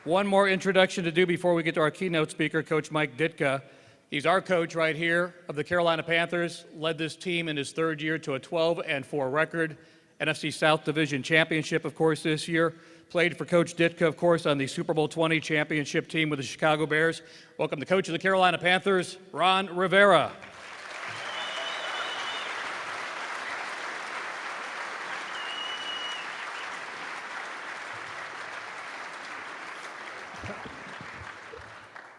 One more introduction to do before we get to our keynote speaker, Coach Mike Ditka. He's our coach right here of the Carolina Panthers, led this team in his third year to a 12-4 record, NFC South Division Championship, of course, this year. Played for Coach Ditka, of course, on the Super Bowl 20 championship team with the Chicago Bears. Welcome the coach of the Carolina Panthers, Ron Rivera.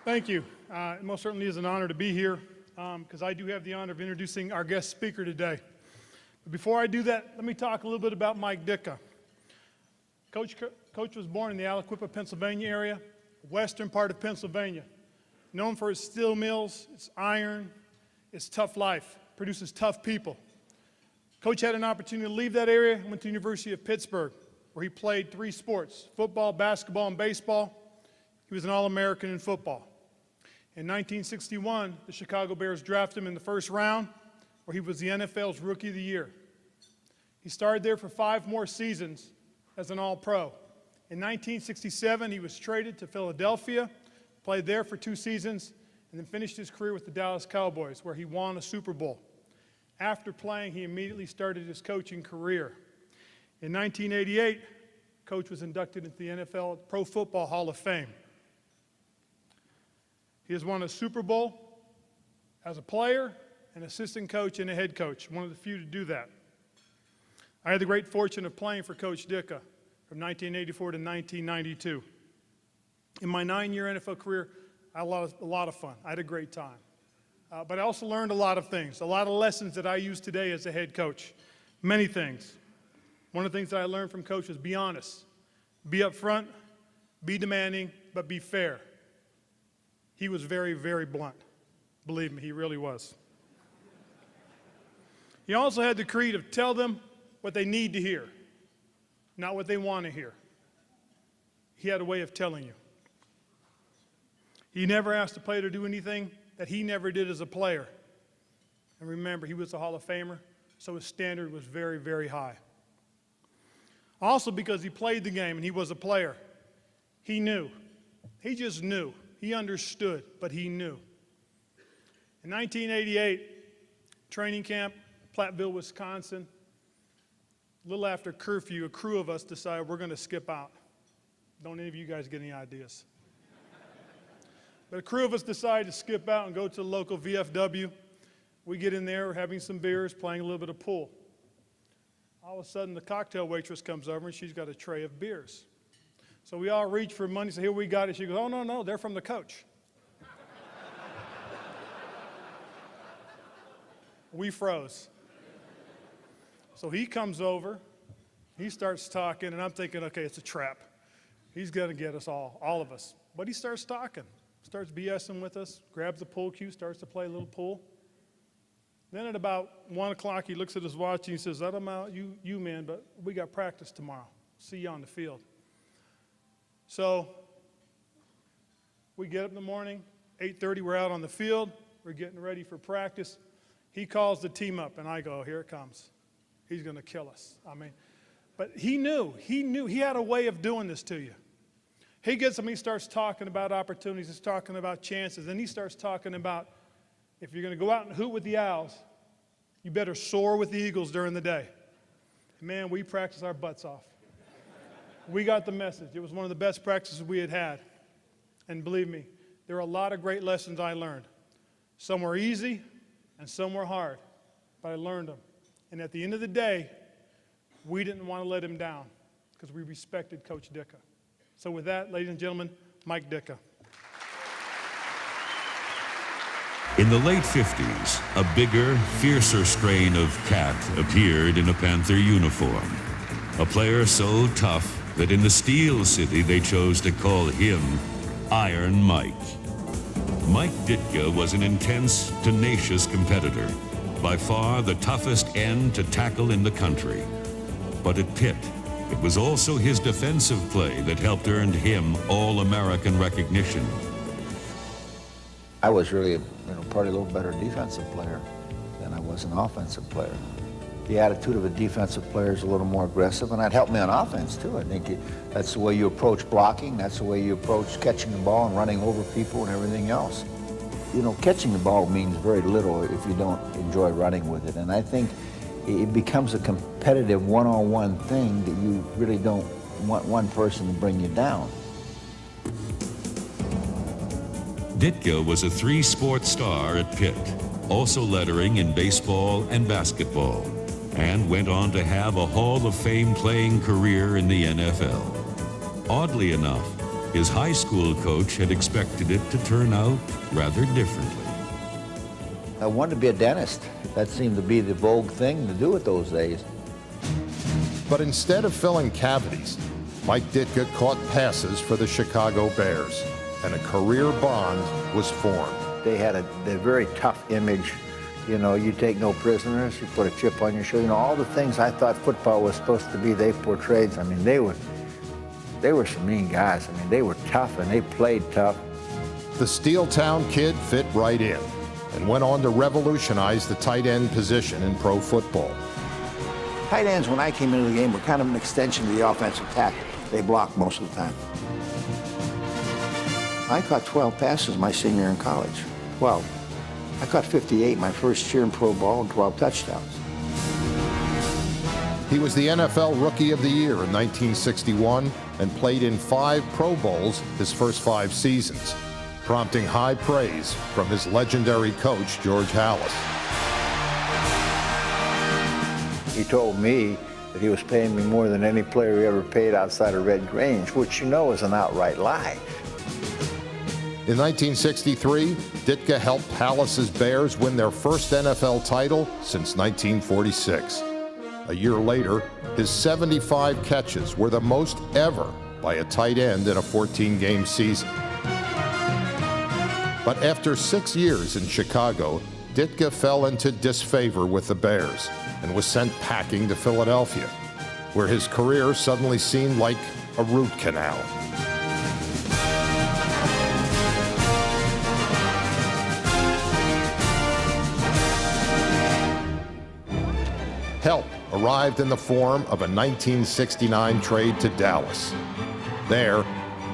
Thank you. It most certainly is an honor to be here because I do have the honor of introducing our guest speaker today. But before I do that, let me talk a little bit about Mike Ditka. Coach was born in the Aliquippa, Pennsylvania area, western part of Pennsylvania. Known for its steel mills, its iron, its tough life, produces tough people. Coach had an opportunity to leave that area and went to the University of Pittsburgh, where he played 3 sports, football, basketball, and baseball. He was an All-American in football. In 1961, the Chicago Bears drafted him in the first round, where he was the NFL's Rookie of the Year. He started there for 5 more seasons as an All-Pro. In 1967, he was traded to Philadelphia, played there for 2 seasons, and then finished his career with the Dallas Cowboys, where he won a Super Bowl. After playing, he immediately started his coaching career. In 1988, Coach was inducted into the NFL Pro Football Hall of Fame. He has won a Super Bowl as a player, an assistant coach, and a head coach, one of the few to do that. I had the great fortune of playing for Coach Ditka from 1984 to 1992. In my 9-year NFL career, I had a lot of fun. I had a great time. But I also learned a lot of things, a lot of lessons that I use today as a head coach. Many things. One of the things that I learned from Coach was be honest, be upfront, be demanding, but be fair. He was very, very blunt. Believe me, he really was. He also had the creed of tell them what they need to hear, not what they want to hear. He had a way of telling you. He never asked a player to do anything that he never did as a player. And remember, he was a Hall of Famer, so his standard was very, very high. Also, because he played the game and he was a player, he knew. He just knew. He understood, but he knew. In 1988, training camp, Platteville, Wisconsin, a little after curfew, a crew of us decided we're going to skip out. Don't any of you guys get any ideas? But a crew of us decided to skip out and go to the local VFW. We get in there, we're having some beers, playing a little bit of pool. All of a sudden, the cocktail waitress comes over, and she's got a tray of beers. So we all reach for money, so here we got it. She goes, oh, no, they're from the coach. We froze. So he comes over, he starts talking, and I'm thinking, okay, it's a trap. He's going to get us all of us. But he starts talking, starts BSing with us, grabs the pool cue, starts to play a little pool. Then at about 1 o'clock, he looks at his watch and he says, I'm out, you man, but we got practice tomorrow. See you on the field. So we get up in the morning, 8:30, we're out on the field. We're getting ready for practice. He calls the team up, and I go, here it comes. He's going to kill us. But he knew. He had a way of doing this to you. He gets him, he starts talking about opportunities, he's talking about chances, and he starts talking about if you're going to go out and hoot with the Owls, you better soar with the Eagles during the day. Man, we practiced our butts off. We got the message. It was one of the best practices we had had. And believe me, there are a lot of great lessons I learned. Some were easy and some were hard, but I learned them. And at the end of the day, we didn't want to let him down because we respected Coach Ditka. So with that, ladies and gentlemen, Mike Ditka. In the late 50s, a bigger, fiercer strain of cat appeared in a Panther uniform. A player so tough that in the Steel City they chose to call him Iron Mike. Mike Ditka was an intense, tenacious competitor, by far the toughest end to tackle in the country. But at Pitt, it was also his defensive play that helped earn him All-American recognition. I was really, probably a little better defensive player than I was an offensive player. the attitude of a defensive player is a little more aggressive, and that helped me on offense too. I think that's the way you approach blocking, that's the way you approach catching the ball and running over people and everything else. You know, catching the ball means very little if you don't enjoy running with it, and I think it becomes a competitive one-on-one thing that you really don't want one person to bring you down. Ditka was a three-sport star at Pitt, also lettering in baseball and basketball, and went on to have a Hall of Fame playing career in the NFL. Oddly enough, his high school coach had expected it to turn out rather differently. I wanted to be a dentist. That seemed to be the vogue thing to do at those days. But instead of filling cavities, Mike Ditka caught passes for the Chicago Bears, and a career bond was formed. They had a very tough image. You know, you take no prisoners, you put a chip on your shoulder. You know, all the things I thought football was supposed to be, they portrayed. I mean, they were some mean guys. I mean, they were tough and they played tough. The Steeltown kid fit right in and went on to revolutionize the tight end position in pro football. Tight ends, when I came into the game, were kind of an extension of the offensive tackle. They blocked most of the time. I caught 12 passes my senior year in college. 12. I caught 58 my first year in pro ball and 12 touchdowns. He was the NFL Rookie of the Year in 1961 and played in 5 Pro Bowls his first 5 seasons, prompting high praise from his legendary coach, George Halas. He told me that he was paying me more than any player he ever paid outside of Red Grange, which you know is an outright lie. In 1963, Ditka helped Halas's Bears win their first NFL title since 1946. A year later, his 75 catches were the most ever by a tight end in a 14-game season. But after 6 years in Chicago, Ditka fell into disfavor with the Bears and was sent packing to Philadelphia, where his career suddenly seemed like a root canal. Help arrived in the form of a 1969 trade to Dallas. There,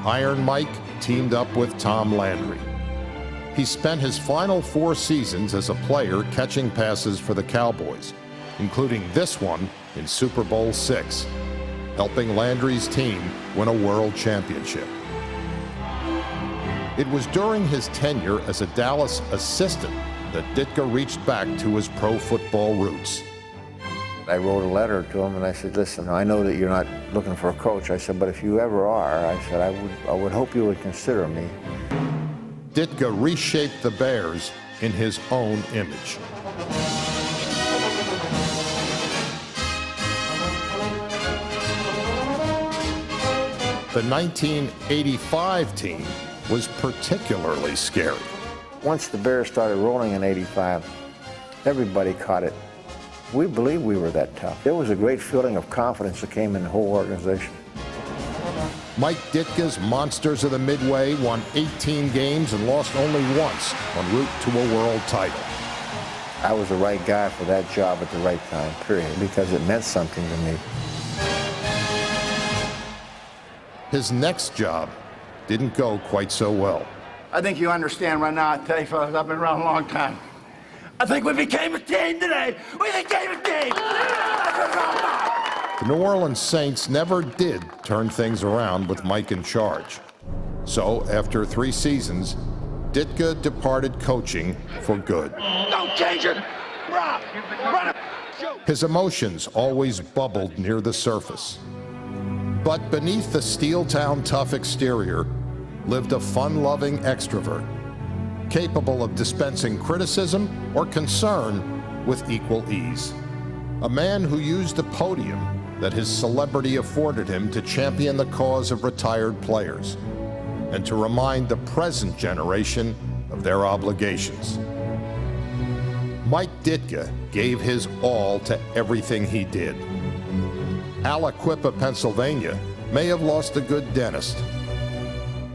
Iron Mike teamed up with Tom Landry. He spent his final 4 seasons as a player catching passes for the Cowboys, including this one in Super Bowl VI, helping Landry's team win a world championship. It was during his tenure as a Dallas assistant that Ditka reached back to his pro football roots. I wrote a letter to him and I said, listen, I know that you're not looking for a coach. I said, but if you ever are, I said, I would hope you would consider me. Ditka reshaped the Bears in his own image. The 1985 team was particularly scary. Once the Bears started rolling in '85, everybody caught it. We believed we were that tough. There was a great feeling of confidence that came in the whole organization. Mike Ditka's Monsters of the Midway won 18 games and lost only once en route to a world title. I was the right guy for that job at the right time, period, because it meant something to me. His next job didn't go quite so well. I think you understand right now, I tell you fellas, I've been around a long time. I think we became a team today. We became a team. That's what it's all about. The New Orleans Saints never did turn things around with Mike in charge. So after 3 seasons, Ditka departed coaching for good. Don't change it. Rob, run it. Shoot. His emotions always bubbled near the surface. But beneath the Steeltown tough exterior lived a fun-loving extrovert, capable of dispensing criticism or concern with equal ease. A man who used the podium that his celebrity afforded him to champion the cause of retired players and to remind the present generation of their obligations. Mike Ditka gave his all to everything he did. Aliquippa, Pennsylvania may have lost a good dentist,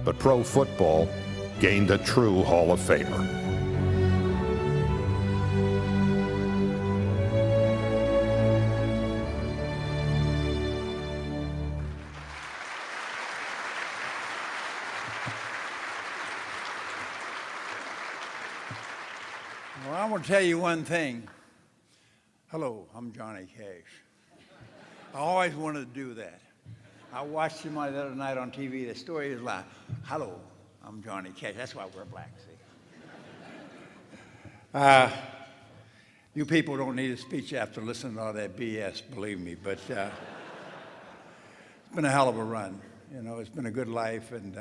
but pro football gained a true Hall of Famer. Well, I'm going to tell you one thing. Hello, I'm Johnny Cash. I always wanted to do that. I watched him the other night on TV. The story is like, hello, I'm Johnny Cash. That's why we're black, see. You people don't need a speech after listening to all that BS, believe me. But it's been a hell of a run. You know, it's been a good life. And,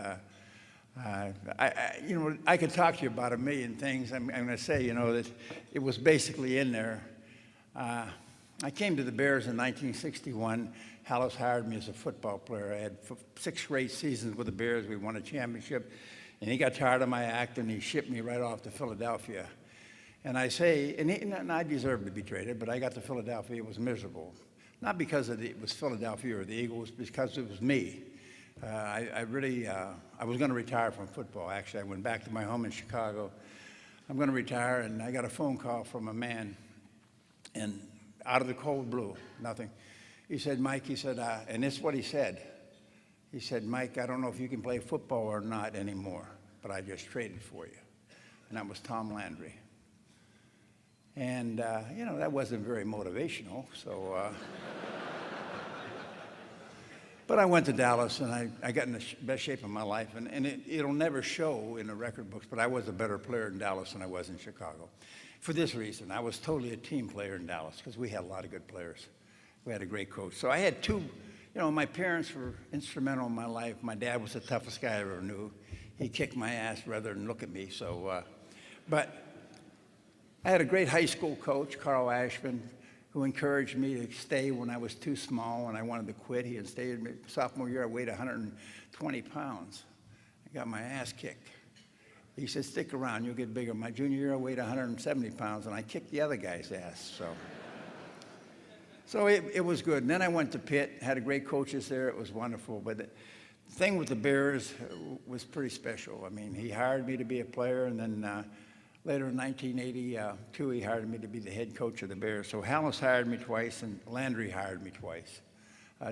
you know, I could talk to you about a million things. I'm going to say, you know, that it was basically in there. I came to the Bears in 1961. Hallis hired me as a football player. I had 6 great seasons with the Bears. We won a championship. And he got tired of my act, and he shipped me right off to Philadelphia. And I say, and I deserved to be traded, but I got to Philadelphia. It was miserable. Not because it was Philadelphia or the Eagles, because it was me. I was going to retire from football, actually. I went back to my home in Chicago. I'm going to retire, and I got a phone call from a man, and out of the cold blue, nothing. He said, Mike, he said, and this is what he said. He said, Mike, I don't know if you can play football or not anymore, but I just traded for you. And that was Tom Landry. And, you know, that wasn't very motivational, so... But I went to Dallas, and I got in the best shape of my life. And it'll never show in the record books, but I was a better player in Dallas than I was in Chicago. For this reason, I was totally a team player in Dallas because we had a lot of good players. We had a great coach. So I had 2, you know, my parents were instrumental in my life. My dad was the toughest guy I ever knew. He kicked my ass rather than look at me. So, but I had a great high school coach, Carl Ashman, who encouraged me to stay when I was too small and I wanted to quit. He had stayed. Sophomore year, I weighed 120 pounds. I got my ass kicked. He said, stick around, you'll get bigger. My junior year, I weighed 170 pounds, and I kicked the other guy's ass. So it was good. And then I went to Pitt, had a great coaches there. It was wonderful. But the thing with the Bears was pretty special. I mean, he hired me to be a player, and then later in 1982, he hired me to be the head coach of the Bears. So Hallis hired me twice, and Landry hired me twice.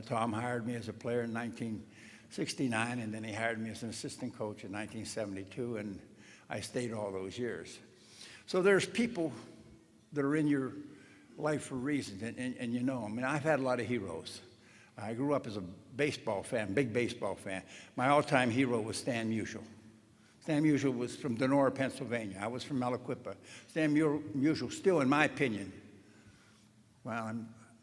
Tom hired me as a player in 1969, and then he hired me as an assistant coach in 1972, and I stayed all those years. So there's people that are in your life for reasons, and you know them. I mean, I've had a lot of heroes. I grew up as a baseball fan, big baseball fan. My all-time hero was Stan Musial. Stan Musial was from Donora, Pennsylvania. I was from Malaquippa. Stan Musial, still, in my opinion, well,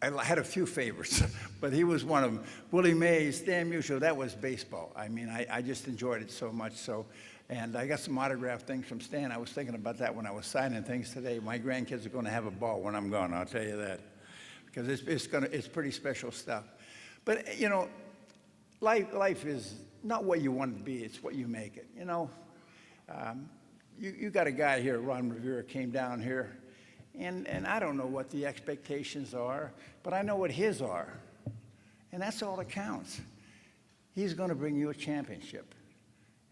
I had a few favorites, but he was one of them. Willie Mays, Stan Musial, that was baseball. I mean, I just enjoyed it so much. So, and I got some autographed things from Stan. I was thinking about that when I was signing things today. My grandkids are going to have a ball when I'm gone, I'll tell you that, because it's pretty special stuff. But, you know, life is not what you want it to be, it's what you make it. You know, you got a guy here, Ron Rivera, came down here, and I don't know what the expectations are, but I know what his are. And that's all that counts. He's going to bring you a championship.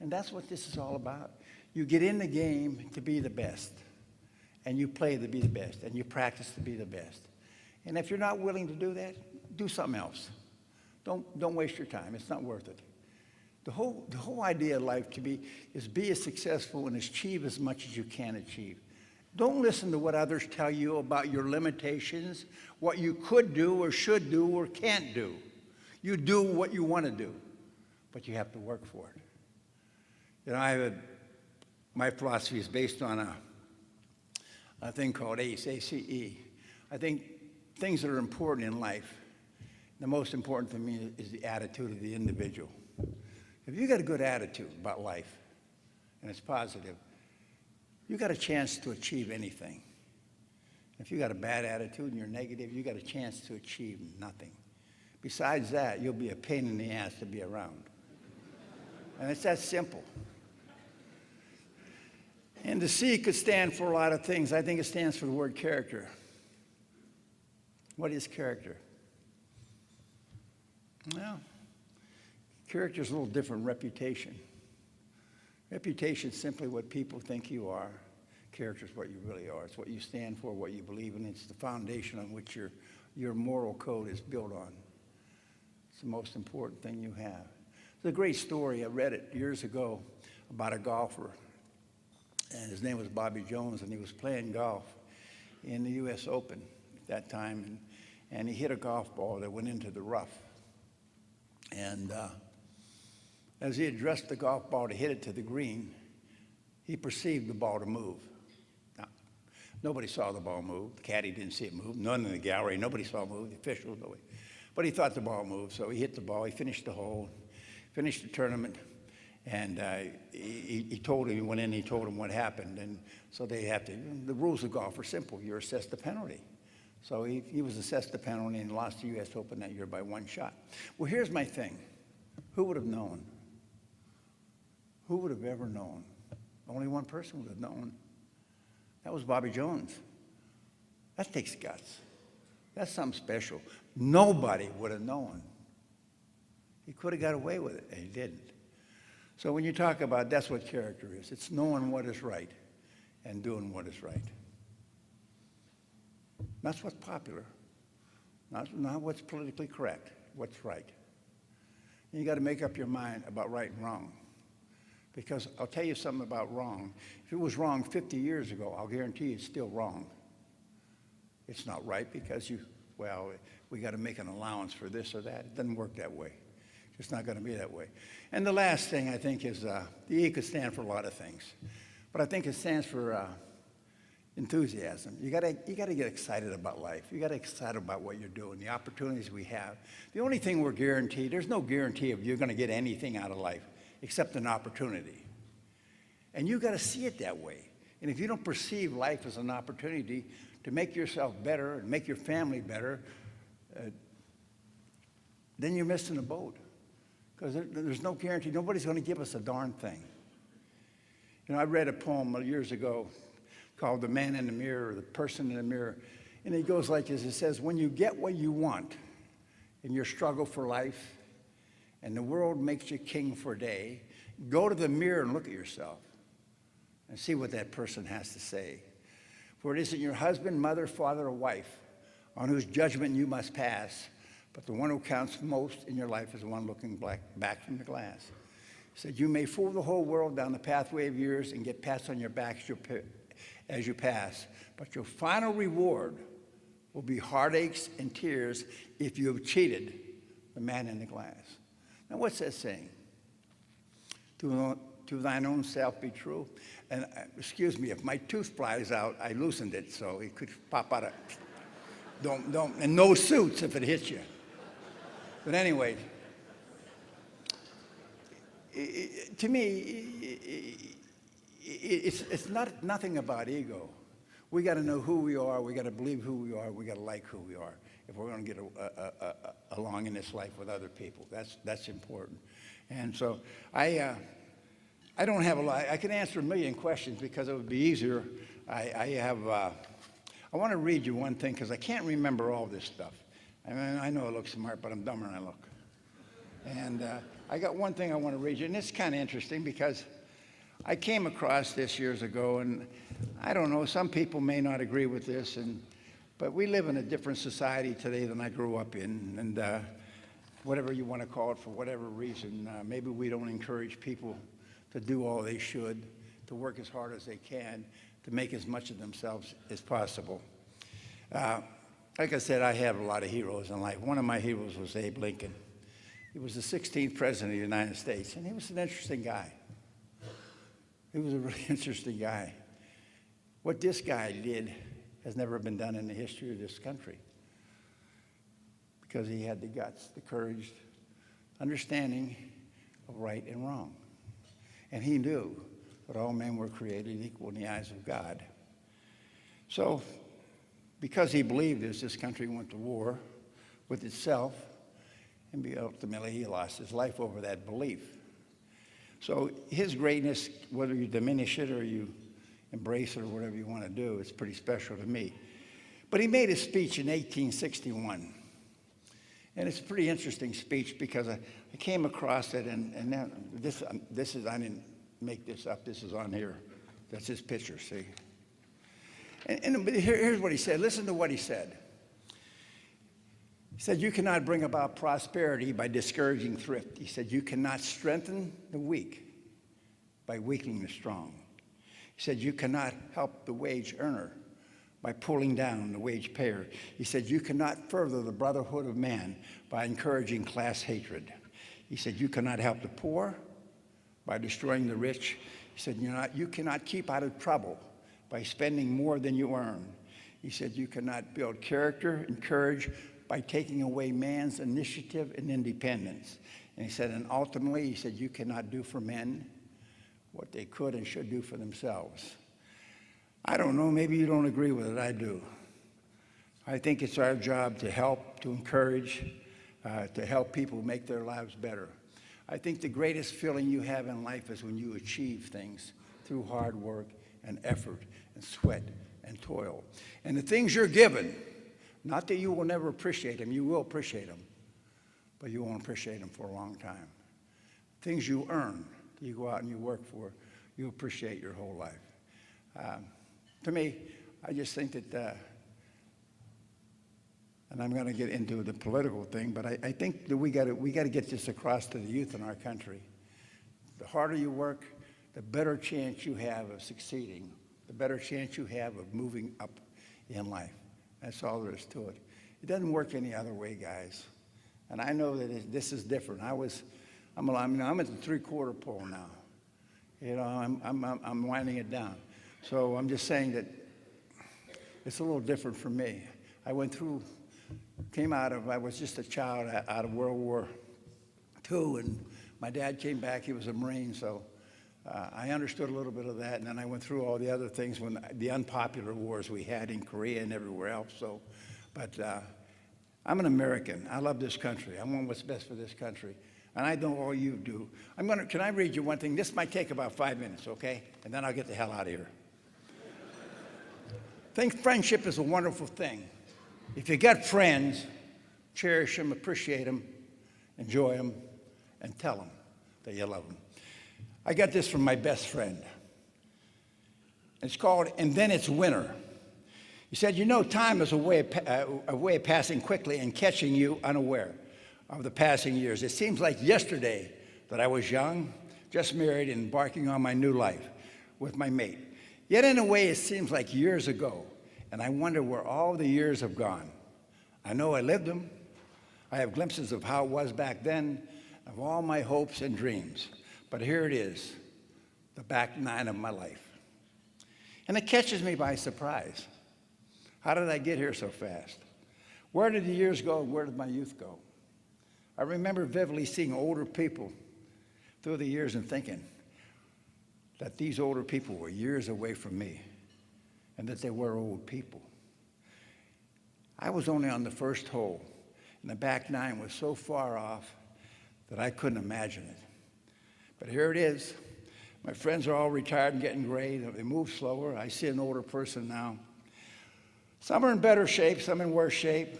And that's what this is all about. You get in the game to be the best, and you play to be the best, and you practice to be the best. And if you're not willing to do that, do something else. Don't waste your time. It's not worth it. The whole idea of life is be as successful and achieve as much as you can achieve. Don't listen to what others tell you about your limitations, what you could do or should do or can't do. You do what you want to do, but you have to work for it. You know, my philosophy is based on a thing called ACE, A-C-E. I think things that are important in life, the most important to me is the attitude of the individual. If you got a good attitude about life, and it's positive, you got a chance to achieve anything. If you got a bad attitude and you're negative, you got a chance to achieve nothing. Besides that, you'll be a pain in the ass to be around. And it's that simple. And the C could stand for a lot of things. I think it stands for the word character. What is character? Well, character is a little different than reputation. Reputation is simply what people think you are. Character is what you really are. It's what you stand for, what you believe in. It's the foundation on which your moral code is built on. It's the most important thing you have. It's a great story. I read it years ago about a golfer. and his name was Bobby Jones, and he was playing golf in the U.S. Open at that time, and he hit a golf ball that went into the rough. And as he addressed the golf ball to hit it to the green, he perceived the ball to move. Now, nobody saw the ball move. The caddy didn't see it move. None in the gallery. Nobody saw it move. The officials, nobody. But he thought the ball moved, so he hit the ball. He finished the hole, finished the tournament, and he told him, he went in and he told him what happened. And so they have to, the rules of golf are simple. You're assessed a penalty. So he was assessed a penalty and lost the U.S. Open that year by 1 shot. Well, here's my thing. Who would have known? Who would have ever known? Only one person would have known. That was Bobby Jones. That takes guts. That's something special. Nobody would have known. He could have got away with it, and he didn't. So when you talk about, that's what character is. It's knowing what is right and doing what is right. That's what's popular, not what's politically correct, what's right. And you got to make up your mind about right and wrong. Because I'll tell you something about wrong. If it was wrong 50 years ago, I'll guarantee you it's still wrong. It's not right because we got to make an allowance for this or that. It doesn't work that way. It's not going to be that way. And the last thing I think is the E could stand for a lot of things, but I think it stands for enthusiasm. You got to get excited about life. You got to get excited about what you're doing, the opportunities we have. The only thing we're guaranteed, there's no guarantee of you're going to get anything out of life except an opportunity. And you got to see it that way. And if you don't perceive life as an opportunity to make yourself better and make your family better, then you're missing the boat. Because there's no guarantee. Nobody's going to give us a darn thing. You know, I read a poem years ago called The Man in the Mirror, or The Person in the Mirror. And it goes like this. It says, when you get what you want in your struggle for life, and the world makes you king for a day, go to the mirror and look at yourself and see what that person has to say. For it isn't your husband, mother, father, or wife on whose judgment you must pass, but the one who counts most in your life is the one looking back from the glass. He said, you may fool the whole world down the pathway of years and get pats on your back as you pass, but your final reward will be heartaches and tears if you have cheated the man in the glass. Now, what's that saying? To thine own self be true. And excuse me, if my tooth flies out, I loosened it, so it could pop out of. Don't, and no suits if it hits you. But anyway, to me, it's nothing about ego. We got to know who we are. We got to believe who we are. We got to like who we are if we're going to get along in this life with other people. That's important. And so I don't have a lot. I could answer a million questions because it would be easier. I want to read you one thing because I can't remember all this stuff. I mean, I know I look smart, but I'm dumber than I look. And I got one thing I want to read you, and it's kind of interesting because I came across this years ago, and I don't know, some people may not agree with this, but we live in a different society today than I grew up in, and whatever you want to call it, for whatever reason, maybe we don't encourage people to do all they should, to work as hard as they can, to make as much of themselves as possible. Like I said, I have a lot of heroes in life. One of my heroes was Abe Lincoln. He was the 16th president of the United States, and he was an interesting guy. He was a really interesting guy. What this guy did has never been done in the history of this country because he had the guts, the courage, understanding of right and wrong. And he knew that all men were created equal in the eyes of God. So, because he believed this country went to war with itself, and ultimately he lost his life over that belief. So his greatness, whether you diminish it or you embrace it or whatever you want to do, it's pretty special to me. But he made a speech in 1861. And it's a pretty interesting speech because I came across it, and this is, I didn't make this up, this is on here. That's his picture, see? And here's what he said. Listen to what he said. He said, you cannot bring about prosperity by discouraging thrift. He said, you cannot strengthen the weak by weakening the strong. He said, you cannot help the wage earner by pulling down the wage payer. He said, you cannot further the brotherhood of man by encouraging class hatred. He said, you cannot help the poor by destroying the rich. He said, you cannot keep out of trouble by spending more than you earn. He said, you cannot build character and courage by taking away man's initiative and independence. And he said, and ultimately, he said, you cannot do for men what they could and should do for themselves. I don't know, maybe you don't agree with it, I do. I think it's our job to help, to encourage, to help people make their lives better. I think the greatest feeling you have in life is when you achieve things through hard work and effort and sweat and toil. And the things you're given, not that you will never appreciate them, you will appreciate them, but you won't appreciate them for a long time. Things you earn, you go out and you work for, you appreciate your whole life. To me, I just think that, and I'm going to get into the political thing, but I think that we got to get this across to the youth in our country. The harder you work, the better chance you have of succeeding, the better chance you have of moving up in life. That's all there is to it. It doesn't work any other way, guys. And I know that this is different. I'm at the three-quarter pole now. You know, I'm winding it down. So I'm just saying that it's a little different for me. I was just a child out of World War II, and my dad came back, he was a Marine, so I understood a little bit of that, and then I went through all the other things, when the unpopular wars we had in Korea and everywhere else. So, but I'm an American. I love this country. I want what's best for this country. And I know all you do. Can I read you one thing? This might take about 5 minutes, okay? And then I'll get the hell out of here. I think friendship is a wonderful thing. If you got friends, cherish them, appreciate them, enjoy them, and tell them that you love them. I got this from my best friend. It's called, And Then It's Winter. He said, you know, time is a way of passing quickly and catching you unaware of the passing years. It seems like yesterday that I was young, just married and embarking on my new life with my mate. Yet in a way, it seems like years ago, and I wonder where all the years have gone. I know I lived them. I have glimpses of how it was back then, of all my hopes and dreams. But here it is, the back nine of my life. And it catches me by surprise. How did I get here so fast? Where did the years go? Where did my youth go? I remember vividly seeing older people through the years and thinking that these older people were years away from me and that they were old people. I was only on the first hole, and the back nine was so far off that I couldn't imagine it. But here it is. My friends are all retired and getting gray. They move slower. I see an older person now. Some are in better shape, some in worse shape,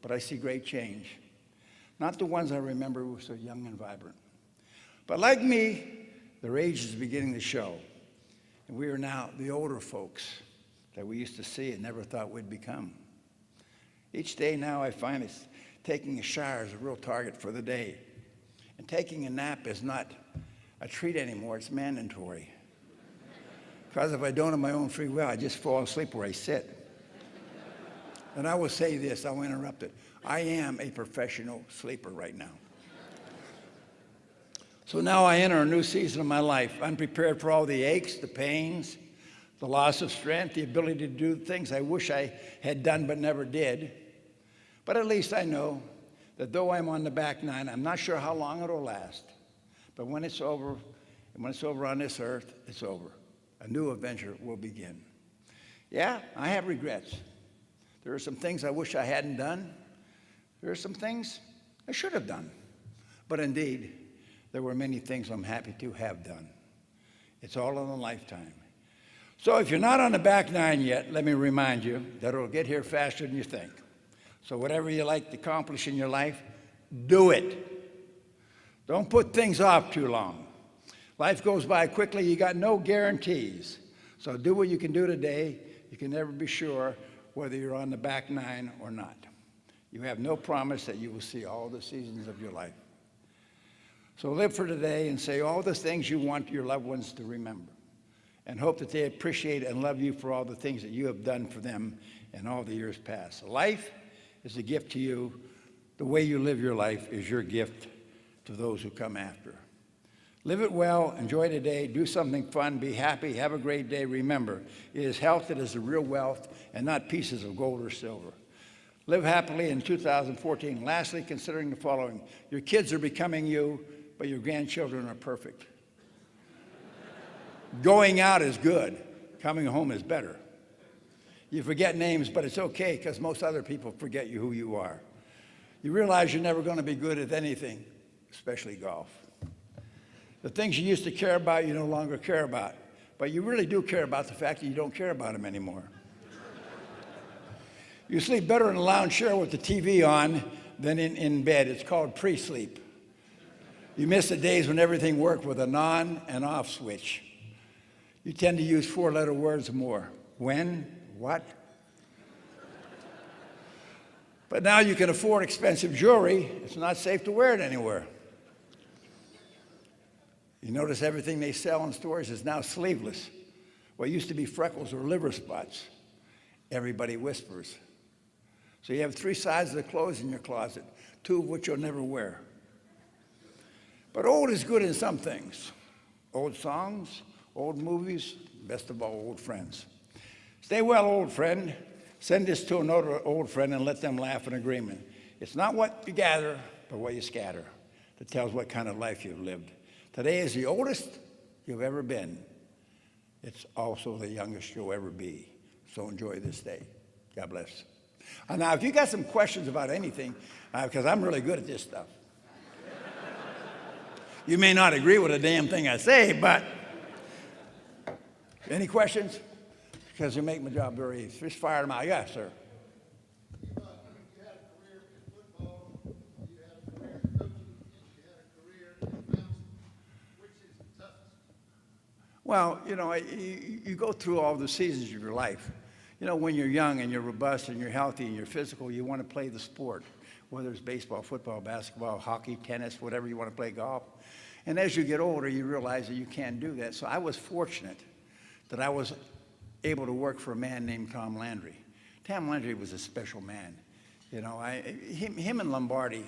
but I see great change. Not the ones I remember who were so young and vibrant. But like me, their age is beginning to show. And we are now the older folks that we used to see and never thought we'd become. Each day now I find it's taking a shower is a real target for the day. And taking a nap is not a treat anymore, it's mandatory. Because if I don't have my own free will, I just fall asleep where I sit. And I will say this, I will interrupt it. I am a professional sleeper right now. So now I enter a new season of my life. I'm prepared for all the aches, the pains, the loss of strength, the ability to do things I wish I had done but never did. But at least I know that though I'm on the back nine, I'm not sure how long it'll last. But when it's over, and when it's over on this earth, it's over. A new adventure will begin. Yeah, I have regrets. There are some things I wish I hadn't done. There are some things I should have done. But indeed, there were many things I'm happy to have done. It's all in a lifetime. So if you're not on the back nine yet, let me remind you that it'll get here faster than you think. So whatever you like to accomplish in your life, do it. Don't put things off too long. Life goes by quickly. You got no guarantees. So do what you can do today. You can never be sure whether you're on the back nine or not. You have no promise that you will see all the seasons of your life. So live for today and say all the things you want your loved ones to remember. and hope that they appreciate and love you for all the things that you have done for them in all the years past. Life is a gift to you. The way you live your life is your gift to those who come after. Live it well, enjoy today, do something fun, be happy, have a great day. Remember, it is health that is the real wealth and not pieces of gold or silver. Live happily in 2014. Lastly, considering the following: your kids are becoming you, but your grandchildren are perfect. Going out is good, coming home is better. You forget names, but it's okay, because most other people forget who you are. You realize you're never going to be good at anything, especially golf. The things you used to care about, you no longer care about. But you really do care about the fact that you don't care about them anymore. You sleep better in a lounge chair with the TV on than in bed. It's called pre-sleep. You miss the days when everything worked with an on and off switch. You tend to use four-letter words more. When, what? But now you can afford expensive jewelry. It's not safe to wear it anywhere. You notice everything they sell in stores is now sleeveless. What used to be freckles or liver spots, everybody whispers. So you have three sides of the clothes in your closet, two of which you'll never wear. But old is good in some things. Old songs, old movies, best of all, old friends. Stay well, old friend. Send this to another old friend and let them laugh in agreement. It's not what you gather, but what you scatter that tells what kind of life you've lived. Today is the oldest you've ever been. It's also the youngest you'll ever be. So enjoy this day. God bless. Now, if you got some questions about anything, because I'm really good at this stuff. You may not agree with a damn thing I say, but any questions? Because you make my job very easy. Just fire them out. Yes, sir. Well, you know, you go through all the seasons of your life. You know, when you're young and you're robust and you're healthy and you're physical, you want to play the sport, whether it's baseball, football, basketball, hockey, tennis, whatever you want to play, golf. And as you get older, you realize that you can't do that. So I was fortunate that I was able to work for a man named Tom Landry. Tom Landry was a special man. You know, him and Lombardi,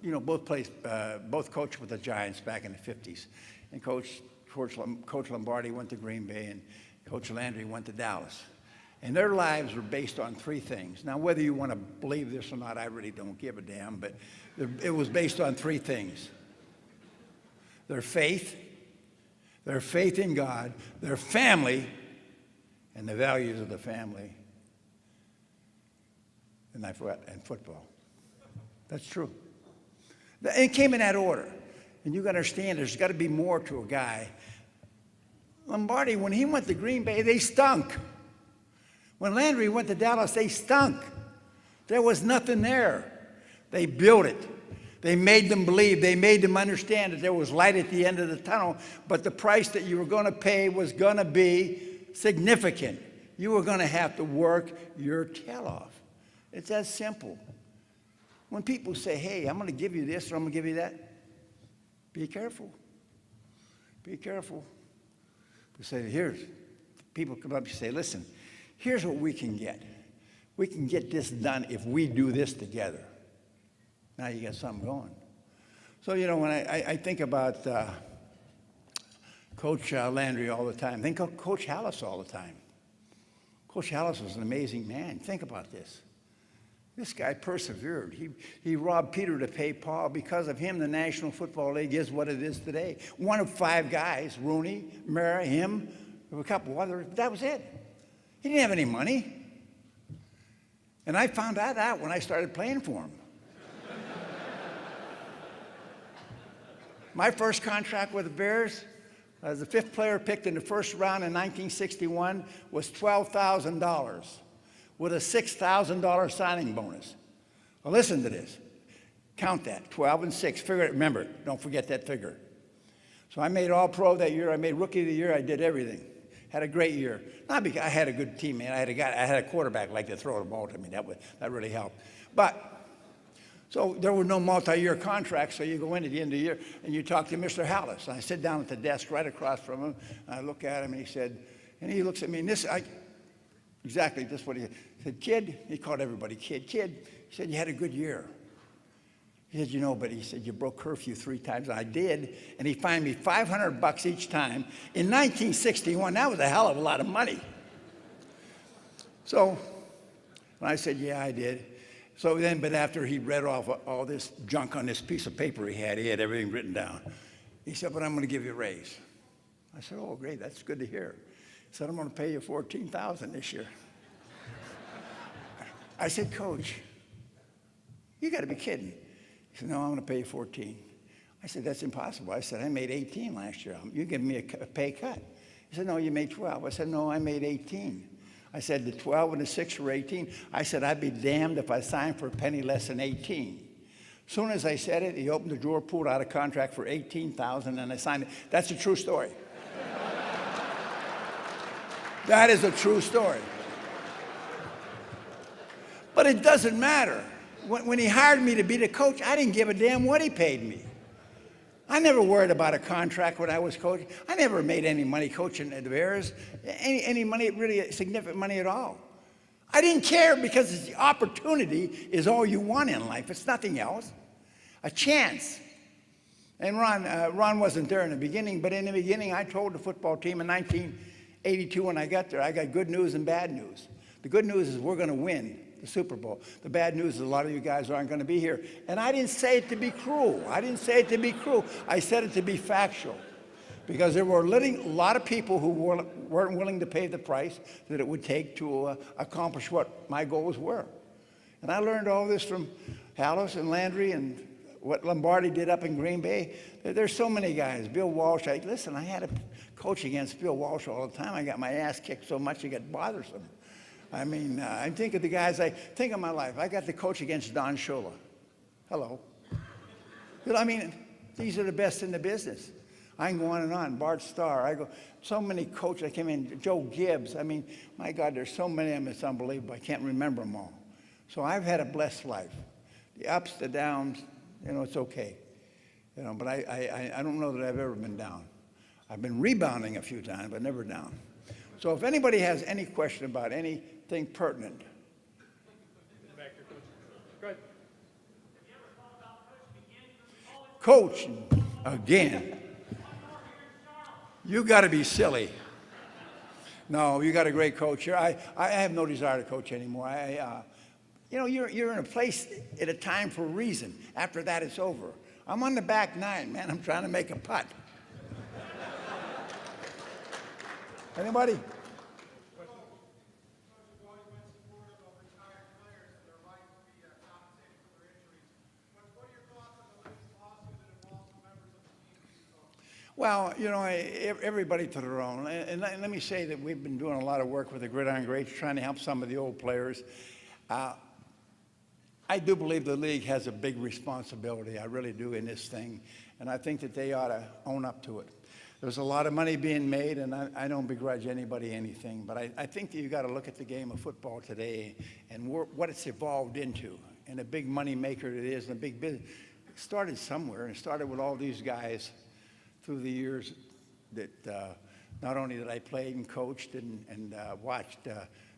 you know, both coached with the Giants back in the 50s. And Coach Lombardi went to Green Bay, and Coach Landry went to Dallas. And their lives were based on three things. Now, whether you want to believe this or not, I really don't give a damn, but it was based on three things. Their faith in God, their family, and the values of the family, and football. That's true. It came in that order. And you got to understand, there's got to be more to a guy. Lombardi, when he went to Green Bay, they stunk. When Landry went to Dallas, they stunk. There was nothing there. They built it. They made them believe. They made them understand that there was light at the end of the tunnel, but the price that you were going to pay was going to be significant. You were going to have to work your tail off. It's that simple. When people say, hey, I'm going to give you this or I'm going to give you that, be careful. Be careful. We say, people come up and say, listen, here's what we can get. We can get this done if we do this together. Now you got something going. So, you know, when I think about Coach Landry all the time, think of Coach Hallis all the time. Coach Hallis was an amazing man. Think about this. This guy persevered. He robbed Peter to pay Paul. Because of him, the National Football League is what it is today. One of five guys, Rooney, Mara, him, a couple others, that was it. He didn't have any money. And I found that out when I started playing for him. My first contract with the Bears, as the fifth player picked in the first round in 1961, was $12,000 with a $6,000 signing bonus. Well, listen to this. Count that, 12 and 6. Figure it, remember, don't forget that figure. So I made All-Pro that year. I made Rookie of the Year. I did everything. Had a great year. Not because I had a good team, man. I had a quarterback like to throw the ball to me. That really helped. But So there were no multi-year contracts, so you go in at the end of the year and you talk to Mr. Hallis. And I sit down at the desk right across from him, and I look at him, and he said, and he looks at me, and exactly just what he said. He said, kid, he called everybody kid, he said, you had a good year. He said, you know, but he said, you broke curfew 3 times. And I did, and he fined me $500 each time. In 1961, that was a hell of a lot of money. So I said, yeah, I did. So then, but after he read off all this junk on this piece of paper he had everything written down. He said, but I'm going to give you a raise. I said, oh, great, that's good to hear. He said, I'm going to pay you $14,000 this year. I said, Coach, you got to be kidding. He said, no, I'm going to pay you 14. I said, that's impossible. I said, I made 18 last year. You give me a pay cut. He said, no, you made 12. I said, no, I made 18. I said, the 12 and the 6 were 18. I said, I'd be damned if I signed for a penny less than 18. As soon as I said it, he opened the drawer, pulled out a contract for $18,000, and I signed it. That's a true story. That is a true story. But it doesn't matter. When he hired me to be the coach, I didn't give a damn what he paid me. I never worried about a contract when I was coaching. I never made any money coaching the Bears, any money, really significant money at all. I didn't care because the opportunity is all you want in life. It's nothing else. A chance. And Ron wasn't there in the beginning, but in the beginning I told the football team in 1982 when I got there, I got good news and bad news. The good news is we're going to win the Super Bowl. The bad news is a lot of you guys aren't going to be here. And I didn't say it to be cruel. I didn't say it to be cruel. I said it to be factual. Because there were a lot of people who weren't willing to pay the price that it would take to accomplish what my goals were. And I learned all this from Hallis and Landry and what Lombardi did up in Green Bay. There's so many guys. Bill Walsh. Listen, I had to coach against Bill Walsh all the time. I got my ass kicked so much it got bothersome. I mean, I think of the guys, I think of my life. I got to coach against Don Shula. Hello. I mean, these are the best in the business. I can go on and on. Bart Starr. So many coaches. I came in. Joe Gibbs. I mean, my God, there's so many of them. It's unbelievable. I can't remember them all. So I've had a blessed life. The ups, the downs, it's okay. But I don't know that I've ever been down. I've been rebounding a few times, but never down. So if anybody has any question about anything pertinent. Coach again. You got to be silly. No, you got a great coach here. I have no desire to coach anymore. You're in a place at a time for a reason. After that, it's over. I'm on the back nine, man. I'm trying to make a putt. Anybody? Well, everybody to their own. And let me say that we've been doing a lot of work with the Gridiron Greats, trying to help some of the old players. I do believe the league has a big responsibility. I really do in this thing. And I think that they ought to own up to it. There's a lot of money being made, and I don't begrudge anybody anything. But I think that you got to look at the game of football today and what it's evolved into, and a big money maker it is, and a big business. It started somewhere, and it started with all these guys through the years that not only that I played and coached and watched,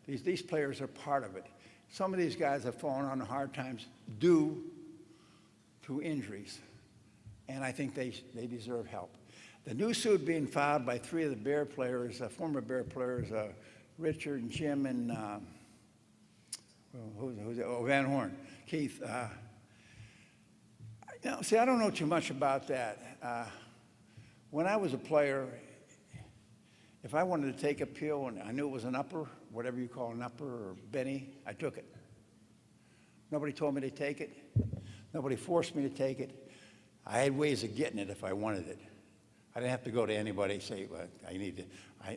these players are part of it. Some of these guys have fallen on hard times due to injuries, and I think they deserve help. The new suit being filed by 3 of the Bear players, former Bear players, Richard and Jim and Van Horn, Keith. See, I don't know too much about that. When I was a player, if I wanted to take a pill and I knew it was an upper, whatever you call an upper or Benny, I took it. Nobody told me to take it. Nobody forced me to take it. I had ways of getting it if I wanted it. I didn't have to go to anybody and say, well,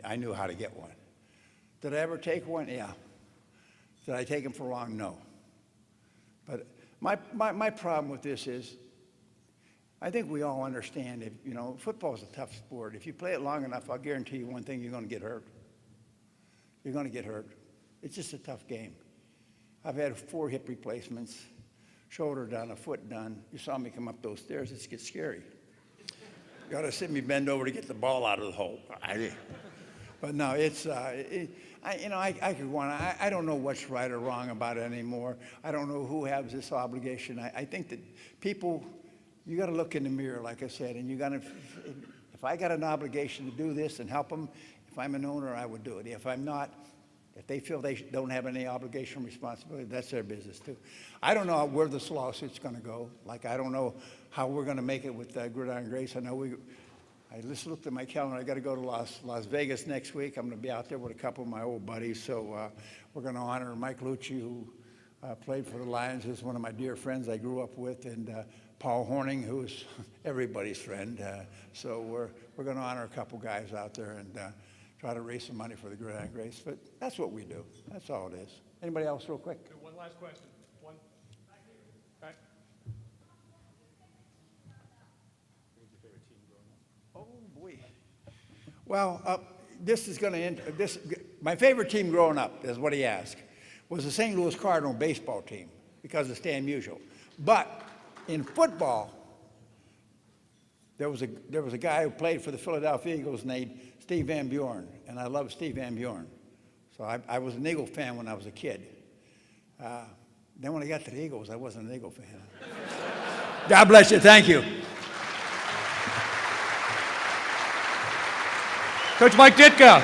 I knew how to get one. Did I ever take one? Yeah. Did I take them for long? No. But my problem with this is, I think we all understand if, football is a tough sport. If you play it long enough, I'll guarantee you one thing, you're going to get hurt. You're going to get hurt. It's just a tough game. I've had 4 hip replacements, shoulder done, a foot done. You saw me come up those stairs. It gets scary. You ought to see me bend over to get the ball out of the hole. But no, it's, I could go on. I don't know what's right or wrong about it anymore. I don't know who has this obligation. I think that people, you got to look in the mirror, like I said, and you got to, if I got an obligation to do this and help them, if I'm an owner, I would do it. If I'm not, if they feel they don't have any obligation or responsibility, that's their business too. I don't know where this lawsuit's going to go. Like, I don't know how we're going to make it with Gridiron Grace. I know I just looked at my calendar. I got to go to Las Vegas next week. I'm going to be out there with a couple of my old buddies. So we're going to honor Mike Lucci, who played for the Lions, who's one of my dear friends I grew up with, and Paul Horning, who's everybody's friend. So we're going to honor a couple guys out there and try to raise some money for the Gridiron Grace. But that's what we do. That's all it is. Anybody else, real quick? One last question. One. Okay. Oh boy. Well, this is going to end. My favorite team growing up, is what he asked, was the St. Louis Cardinal baseball team because of Stan Musial. But in football, there was a guy who played for the Philadelphia Eagles named Steve Van Buren, and I love Steve Van Buren. So I was an Eagle fan when I was a kid. Then when I got to the Eagles, I wasn't an Eagle fan. God bless you. Thank you. Coach Mike Ditka.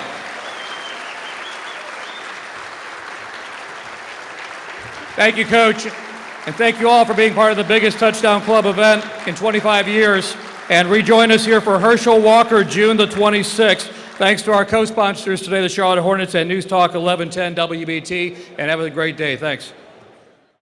Thank you, Coach. And thank you all for being part of the biggest Touchdown Club event in 25 years. And rejoin us here for Herschel Walker, June the 26th. Thanks to our co-sponsors today, the Charlotte Hornets and News Talk 1110 WBT. And have a great day. Thanks.